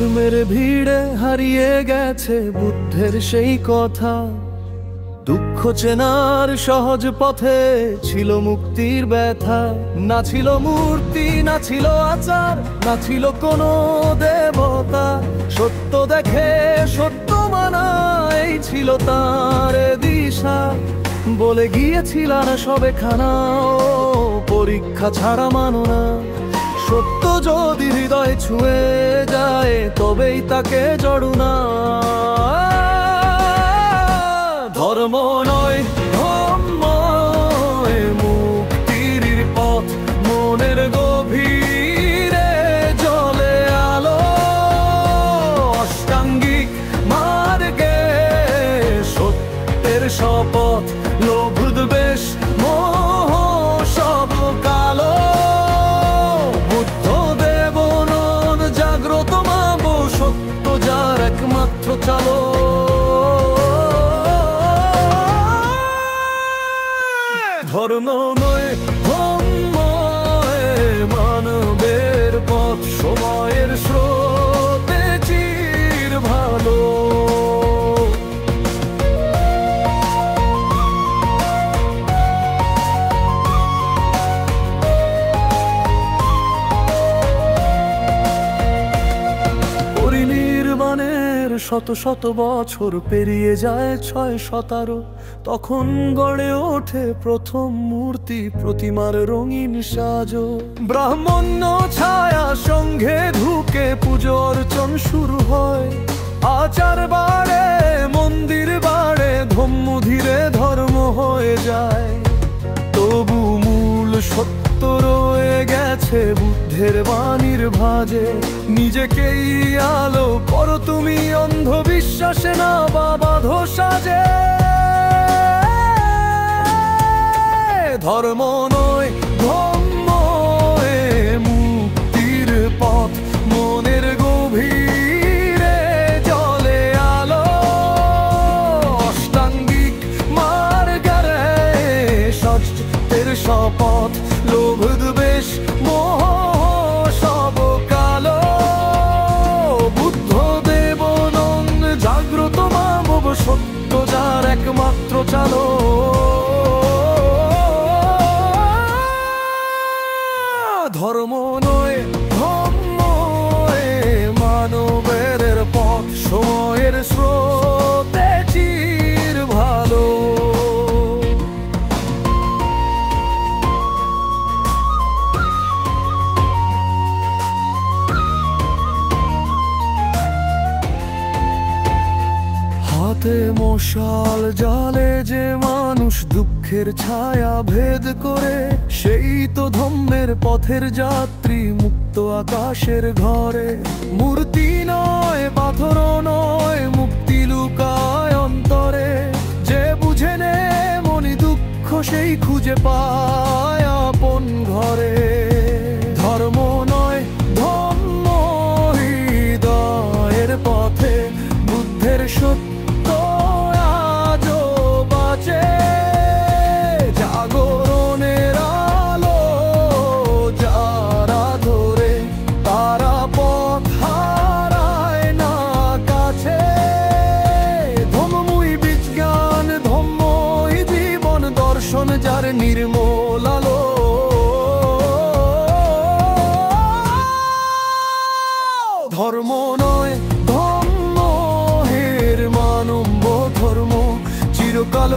জুলুমের ভিড়ে হারিয়ে গেছে বুদ্ধের সেই কথা। দুঃখ চেনার সহজ পথে ছিল মুক্তির ব্যথা। না ছিল মূর্তি, না ছিল আচার, না ছিল কোনো দেবতা। সত্য দেখে সত্য মানা, এই ছিল তার দিশা। বলে গিয়েছিল না সবে খানা, পরীক্ষা ছাড়া মানো না। সত্য যদি হৃদয় ছুঁয়ে যায়, তবেই তাকে জড়ো না। ধর্ম নয় ধর্ম, মুক্তির পথ মনের গভীরে জ্বলে আলো। অষ্টাঙ্গিক মার্গে সত্যের শপথ, লোভ দ্বেষ মোহ সব কালো। বুদ্ধ দেবনন জাগ্রত মাব, সত্য যার একমাত্র চালো। ধর্ম নয় ধর্ম, মানবের পথ সময়ের স্রোতে চির ভালো। পরিনির্বাণের শত শত বছর পেরিয়ে যায় 617, তখন গড়ে ওঠে প্রথম মূর্তি, প্রতিমার রঙিন সাজো। ব্রাহ্মণ্য ছায়া সঙ্গে ঢুকে পুজো অর্চন শুরু হয়। আচার বাড়ে, মন্দির বাড়ে, ধম্ম ধীরে ধর্ম হয়ে যায়। তবু মূল সত্য রয়ে গেছে বুদ্ধের বাণীর ভাজে। নিজেকেই আলো করো তুমি, অন্ধবিশ্বাসে না বা বাঁধো সাজে। ধর্ম নয় ধর্ম, মুক্তির পথ মনের গভীরে জ্বলে আলো। অষ্টাঙ্গিক মার্গে সত্যের শপথ, লোভ দ্বেষ মোহ সব কালো। বুদ্ধ দেবনন জাগ্রত মানব, সত্য যার একমাত্র চালো। ধর্ম নয় ধর্ম, মানবের পথ সময়ের স্রোতে চির ভালো। হাতে মশাল জালে যে মানুষ দুঃখের ছায়া ভেদ করে, সেই তো ধম্মের পথের যাত্রী, মুক্ত আকাশের ঘরে। মূর্তি নয় পাথর নয়, মুক্তি লুকায় অন্তরে। যে বুঝে নে মনি দুঃখ, সেই খুঁজে পায় আপন ঘরে। ধর্ম নয় ধর্ম, হৃদয়ের পথে বুদ্ধের সত্য আজও বাঁচে। জাগরণের আলো যারা ধরে, তারা পথ হারায় না কাছে। ধর্মই বিজ্ঞান, ধর্মই জীবন দর্শন, যার নির্মল আলো। ধর্ম নয় ধর্ম, হের মানব ধর্ম চিরকাল